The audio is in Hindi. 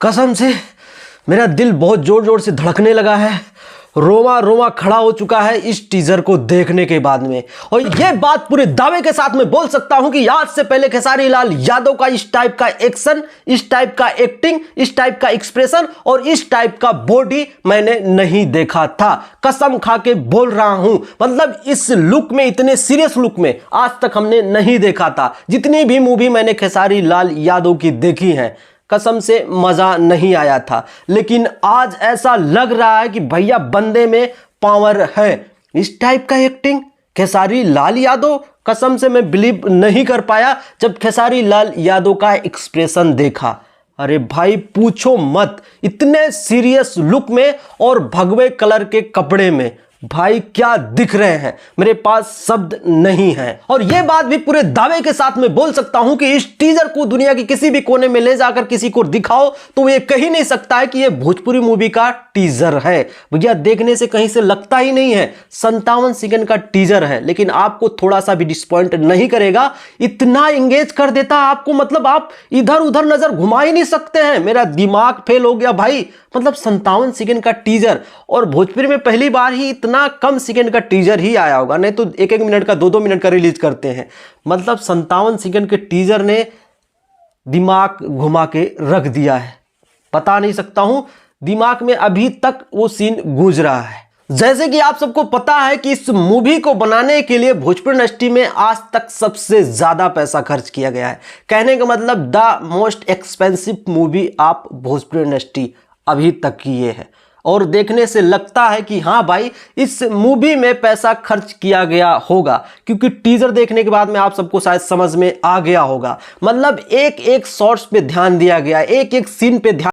कसम से मेरा दिल बहुत जोर जोर से धड़कने लगा है, रोमा रोमा खड़ा हो चुका है इस टीजर को देखने के बाद में। और ये बात पूरे दावे के साथ मैं बोल सकता हूं कि आज से पहले खेसारी लाल यादव का इस टाइप का एक्शन, इस टाइप का एक्टिंग, इस टाइप का एक्सप्रेशन और इस टाइप का बॉडी मैंने नहीं देखा था। कसम खा के बोल रहा हूं, मतलब इस लुक में, इतने सीरियस लुक में आज तक हमने नहीं देखा था। जितनी भी मूवी मैंने खेसारी लाल यादव की देखी है, कसम से मजा नहीं आया था। लेकिन आज ऐसा लग रहा है कि भैया बंदे में पावर है। इस टाइप का एक्टिंग खेसारी लाल यादव, कसम से मैं बिलीव नहीं कर पाया जब खेसारी लाल यादव का एक्सप्रेशन देखा। अरे भाई पूछो मत, इतने सीरियस लुक में और भगवे कलर के कपड़े में भाई क्या दिख रहे हैं, मेरे पास शब्द नहीं है। और यह बात भी पूरे दावे के साथ मैं बोल सकता हूं कि इस टीजर को दुनिया के किसी भी कोने में ले जाकर किसी को दिखाओ तो ये कह ही नहीं सकता है कि यह भोजपुरी मूवी का टीजर है। भैया देखने से कहीं से लगता ही नहीं है। 57 सेकंड का टीजर है, लेकिन आपको थोड़ा सा भी डिसपॉइंट नहीं करेगा। इतना एंगेज कर देता आपको, मतलब आप इधर उधर नजर घुमा ही नहीं सकते हैं। मेरा दिमाग फेल हो गया भाई। मतलब 57 सेकंड का टीजर, और भोजपुरी में पहली बार ही इतना कम सेकंड का टीजर ही आया होगा, नहीं तो 1-1 मिनट का 2-2 मिनट का रिलीज करते हैं। मतलब 57 सेकंड के टीजर ने दिमाग घुमा के रख दिया है। बता नहीं सकता हूं, दिमाग में अभी तक वो सीन गूंज रहा है। जैसे कि आप सबको पता है कि इस मूवी को बनाने के लिए भोजपुरी इंडस्ट्री में आज तक सबसे ज्यादा पैसा खर्च किया गया है। कहने का मतलब the most expensive movie of Bhojpuri industry अभी तक की ये है। और देखने से लगता है कि हाँ भाई इस मूवी में पैसा खर्च किया गया होगा, क्योंकि टीजर देखने के बाद में आप सबको शायद समझ में आ गया होगा। मतलब एक एक शॉट्स पे ध्यान दिया गया, एक एक सीन पे ध्यान